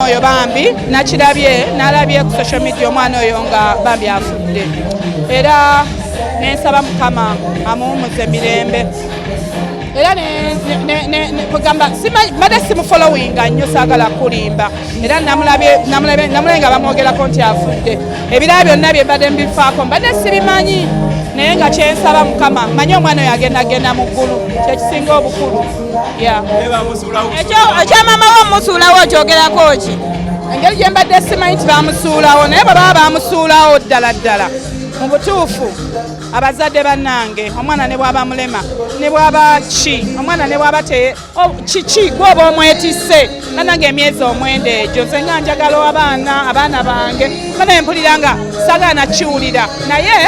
oyo bambi nakirabye nalabye ku social media omwana oyo nga bambi afudde era nensaba Mukama amuwumuze emirembe era kugamba mbadde simufollowinga nnyo saagala kulimba era namulabye nga bamwogerako nti afudde ebirala byonna bye mbadde mbifaako mbadde sibimanyi naye nga kyensaba Mukama manyi omwana oyo agenda mu ggulu kyekisinga obukulu ekyo maama we omusuulawo okyogerako ki engeri gye mbadde simanyi nti bamusuulawo naye baba bamusuulawo ddala mu butuufu abazadde bannange omwana ne bwaba mulema ne bwaba omwana ne bwaba kiki gwoba omwetisse nanange emyezi omwenda egyo nze nga njagala abaana bange kana mpulira nga sagala nakiwulira naye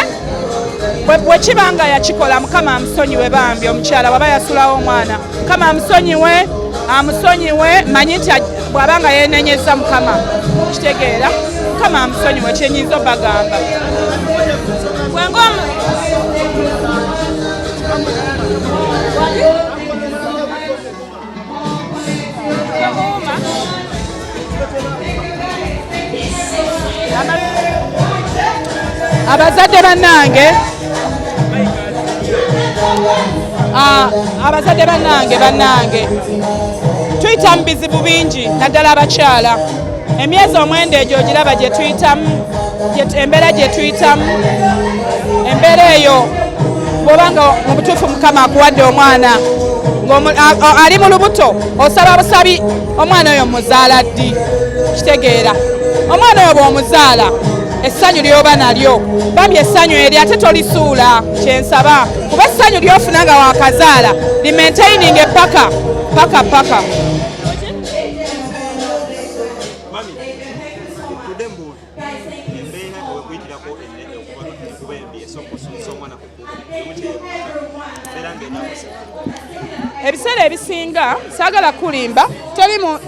bwe kibanga yakikola Mukama amusonyiwe bambi omukyala waba yasulawo omwana Mukama amusonyiwe manyi nti bw'abanga yenenyeza Mukama kitegeera Mukama amusonyiwe kyenyinza obagamba abazadde bannange tuyita mu bizibu bingi naddala abakyala emyezi omwenda egyo ogiraba gye tuyitamu embeera gye tuyitamu embeera eyo bw'obanga mu butuufu Mukama akuwadde omwana ali mu lubuto osaba busabi omwana oyo muzaala ddi kitegeera omwana oyo bw'omuzaala essanyu lyoba nalyo bambi essanyu eryo ate tolisuula kyensaba kuba essanyu lyofuna nga wakazaala limaintaininge paka ebiseera ebisinga saagala kulimba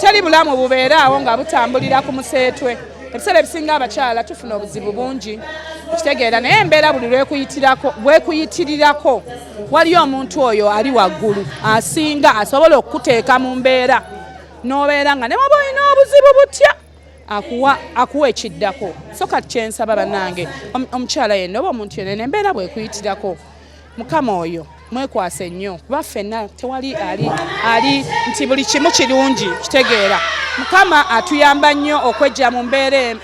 teri bulamu bubeeraawo nga butambulira ku museetwe ebiseera ebisinga abakyala tufuna obuzibu bungi kitegeera naye embeera buli bwekuyitirirako waliyo omuntu oyo ali waggulu asinga asobola okukuteeka mu mbeera n'obeera nga ne waba olina obuzibu butya akuwa ekiddako so kati kyensaba bannange omukyala yenna oba omuntu yenna embeera bwekuyitirako Mukama oyo mwekwase nnyo kuba ffenna tewali ali nti buli kimu kirungi kitegeera Mukama atuyamba nnyo okwejja mu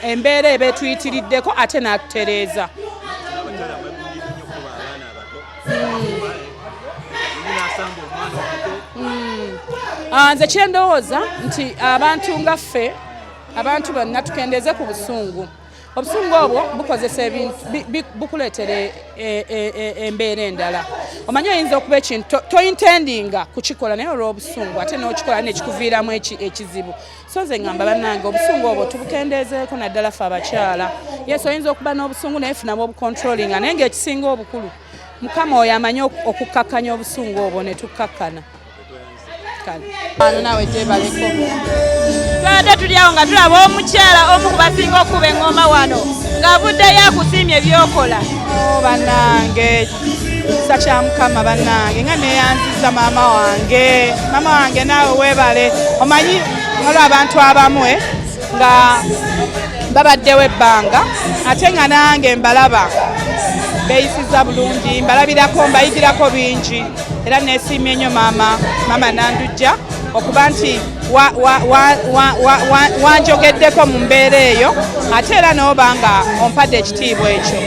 embeera eba etuyitiriddeko ate n'atutereeza nze kyendowooza nti abantu nga ffe abantu bonna tukendeeze ku busungu obusungu obwo bukozesa ebintu bukuleetera embeera endala omanyi oyinza okuba ekintu tointendinga kukikola naye olw'obusungu ate n'okikola nekikuviiramu ekizibu so nze ngamba bannange obusungu obwo tubukendeezeeko naddala ffe abakyala yesu oyinza okuba n'obusungu naye funamu obucontrolinga naye ng'ekisinga obukulu Mukama oyo amanyi okukkakkanya obusungu obwo ne tukkakkana ano naawe gyebaleko twabadde tuli awo nga tulaba omukyala omu ku basinga okuba eŋŋoma wano ng'avuddeyo akusiimye ebyokola bannange kisa kya Mukama bannange nga neyanziza maama wange naawe weebale omanyi olwo abantu abamu nga babaddewo ebbanga ate nga nange mbalaba beeyisiza bulungi mbalabirako mbayigirako bingi era neesiimye nnyo maama nandujja okuba nti wanjogeddeko mu mbeera eyo ate era n'obanga ompadde ekitiibwa ekyo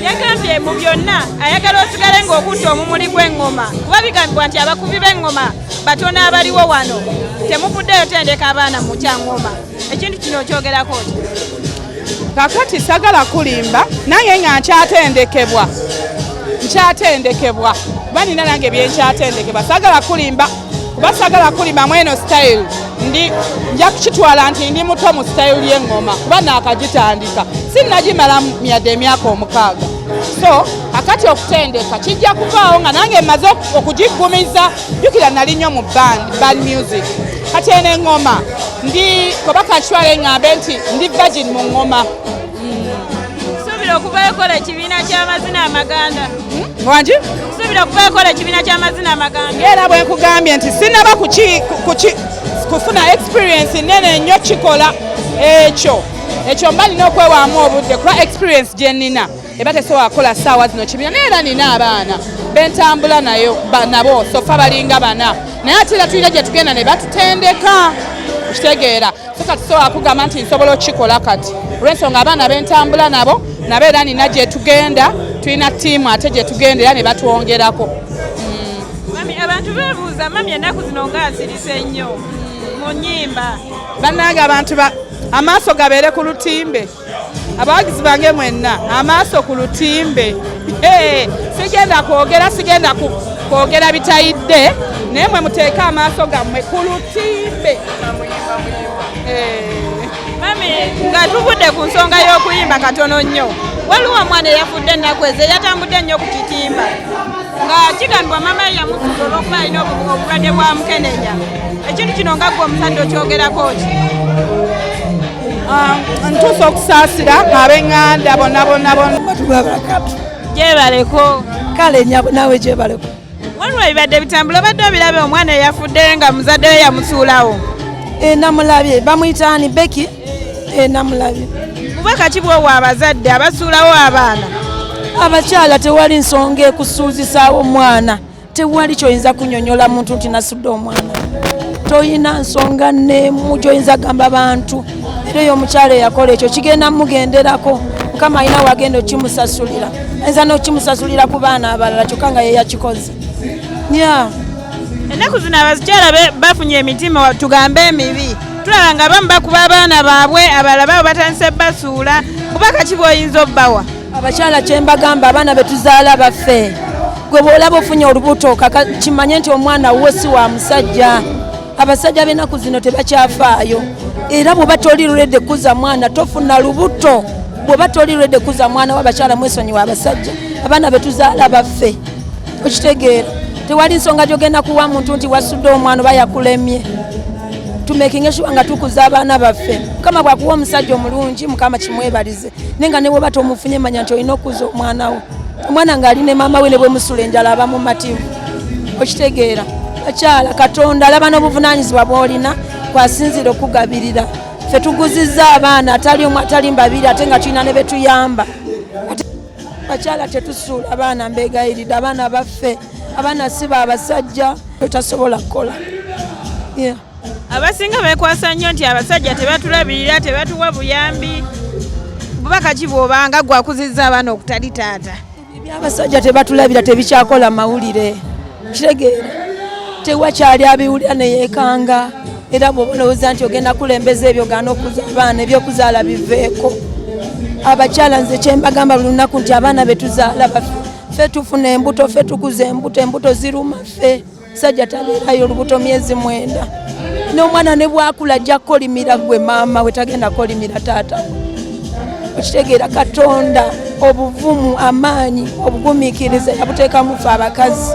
yagambye mu byonna ayagala osigale ng'okutta omumuli gw'eŋŋoma kuba bigambibwa nti abakubi b'eŋŋoma batono abaliwo wano temuvuddeyo tendeka abaana mu kyaŋŋoma ekintu kino okyogerako ki kakati sagala kulimba nange nga nkyatendekebwa kuba nina nange byenkyatendekebwa sagala kulimba kuba sagala kulimba mweno style nja kukitwala nti ndi muto mu style y'eŋŋoma kuba naakagitandika sinnagimala myadde emyaka 6 so kakati okutendeka kijja kuvaawo nga nange mmaze okugigumiza jjukira nali nnyo mu band music kati eno eŋŋoma kuba kakitwala eŋŋambe nti ndi virgin mu ŋŋoma okuva ekola ekibiina ky'amazina amaganda wangi okusuubira okuva ekola ekibiina ky'amazina amaganda era bwe nkugambye nti sinaba kufuna experience nene nnyo kikola ekyo mba nina okwewaamu obudde kuba experience gye nnina eba tesobola wakola ssaawa zino kibina naye era nina abaana bentambula nabo sofa balinga bana naye ate era tulina gye tugenda ne batutendeka okitegeera so kati tusobola kugamba nti nsobola okukikola kati olw'ensonga abaana bentambula nabo era nina gye tugenda tulina ttiimu ate gye tugenda era ne batwongerako. Abantu beebuuza mami ennaku zino ng'asirise nnyo mu nnyimba. Bannange abantu amaaso gabeere ku lutimbe. Abawagizi bange mwenna amaaso ku lutimbe. Sigenda kwogera bitayidde naye mwe muteeke amaaso gammwe ku lutimbe. Mami nga tuvudde ku nsonga y'okuyimba katono nnyo. Waliwo omwana eyafudde ennaku ezo yatambudde nnyo ku kitimba. Nga kigambibwa mama yamusuula olw'okuba alina obulwadde bwa mukenenya. Ekintu kino nga gwe omusajja okyogerako ki? Ntuusa okusaasira ab'eŋŋanda bonna. Gyebaleko. Kale nnyabo naawe gyebaleko. Waliwo ebibadde bitambula obadde obirabe omwana eyafudde nga muzadde we yamusuulawo. Namulabye bamuyita ani Beki? Namulabye. Bubaka ki bw'owa abazadde abasuulawo abaana? Abakyala tewali nsonga ekusuuzisaawo omwana. Tewali kyoyinza kunnyonnyola muntu nti nasudde omwana. Toyina nsonga n'emu gy'oyinza gamba bantu. Era oyo omukyala eyakola ekyo kigenda mugenderako. Mukama alina wagenda okimusasulira. Ayinza n'okimusasulira ku baana abalala kyokka nga ye yakikoze. Ennaku zino abakyala bafunye emitima tugambe emibi. Tulaba nga abamu bakuba abaana baabwe abalala babo batandise basuula. Bubaka ki bw'oyinza obbawa? Abakyala kye mbagamba abaana be tuzaala baffe. Gwe bw'olaba ofunye olubuto kimanye nti omwana wo si wa musajja. Abasajja b'ennaku zino tebakyafaayo. Era bw'oba toli lulede kuza mwana tofuna lubuto. Bw'oba toli lulede kuza mwana w'abakyala mwesonyiwa abasajja. Abaana be tuzaala baffe. Okitegeera. Tewali nsonga gy'ogenda kuwa muntu nti wasudde omwana oba yakulemye. Tumekinge sure nga tukuza abaana baffe. Mukama bw'akuwa omusajja omulungi Mukama kimwebalize. Nenga ne bw'oba tomufunye manya nti olina okuza omwana wo. Omwana ng'ali ne maama we ne bwe musula enjala aba mu mativu. Okitegeera. Bakyala Katonda alaba n'obuvunaanyizibwa bw'olina kwasinzira okugabirira. Ffe tuguzizza abaana atali omu atali mbabiri ate nga tulina ne be tuyamba. Bakyala tetusuula abaana mbeegayiridde abaana baffe. Abaana si baabasajja tutasobola kukola. Abasinga beekwasa nnyo nti abasajja tebatulabirira tebatuwa buyambi. Bubaka ki bw'obanga gwe akuzizza abaana okutali taata? Abasajja tebatulabira tebikyakola mawulire. Kitegeera. Tewakyali abiwulira ne yeekanga. Era bw'olowooza nti ogenda kulembeza ebyo gaana okuza abaana ebyokuzaala biveeko. Abakyala nze kye mbagamba buli lunaku nti abaana be tuzaala baffe. Ffe tufuna embuto, ffe tukuza embuto ziruma ffe. Sajja tabeerayo olubuto myezi 9. N'omwana ne bwakula ajja kolimira gwe maama we tagenda kolimira taata. Okitegeera Katonda obuvumu amaanyi obugumiikiriza yabuteeka mu ffe abakazi.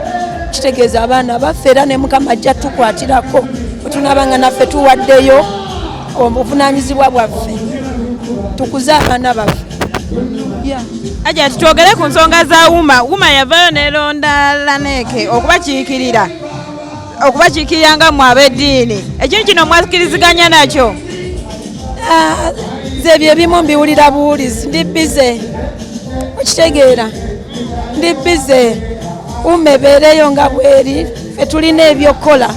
Kitegeeza abaana baffe era ne Mukama ajja tukwatirako. Tunabanga naffe tuwaddeyo obuvunaanyizibwa bwaffe. Tukuze abaana baffe. Ajja tutwogere ku nsonga za Wuma yavayo n'eronda Laneke okubakiikirira nga mu ab'eddiini. Ekintu kino mwakiriziganya nakyo? Nze ebyo ebimu mbiwulira buwulizi. Ndi bize. Okitegeera. Ndi bize. Wuma ebeereyo nga bweri. Ffe tulina ebyokukola.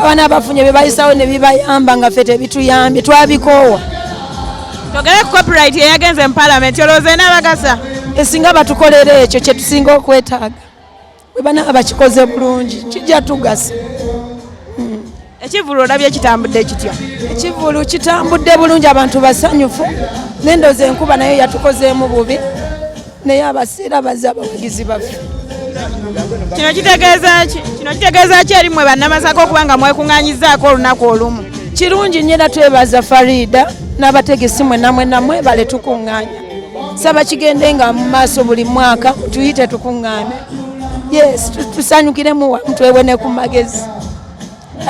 Abaana abafunye bye bayisawo ne bibayamba nga ffe tebituyambye twabikoowa. Togere ku copyright eyagenze mu Parliament olowooza n'abagasa? Esinga batukolera ekyo kye tusinga okwetaaga. Bwe banaba bakikoze bulungi kijja tugasa. Ekivulu olabye kitambudde kitya? Ekivulu kitambudde bulungi abantu basanyufu. N'endoozi enkuba nayo yatukozeemu bubi. Naye abaseera bazze abawagizi baffe. Kino kitegeeza ki eri mmwe bannamasaka okuba nga mwekuŋŋaanyizzaako olunaku olumu? Kirungi nnyo era twebaza Farida n'abategesi mwenna mwebale tukuŋŋaanya. Saba kigende nga mu maaso buli mwaka tuyite tukuŋŋaanya. Yes, tusanyukiremu wamu twewone ku magezi.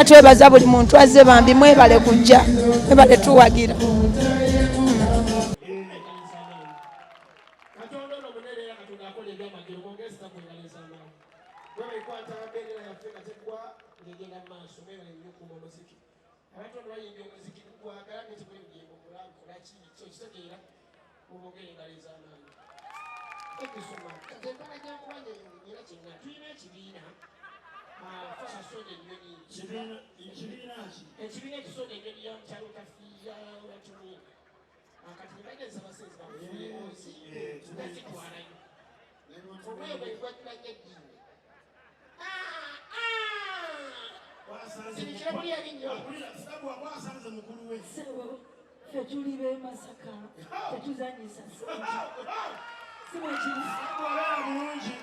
Twebaza buli muntu azze bambi mwebale kujja, mwebale tuwagira. kyokitegeera obogere engalo ez'amaanyi ekisoma katemala gyankubanja era kyena tulina ekibiina fasasonda ennyonyi ekibiina ekisonda ennyonyi yamukyalo kafiya watumu kati nebagenza basenzi bamufuyeozi nakitwalayo omwebwe gwatulanya eddiini sirikira muli erinyo wasanze mukulu we sebo ffe tuli be Masaka tetuzanyisa sebo wabeera bulungi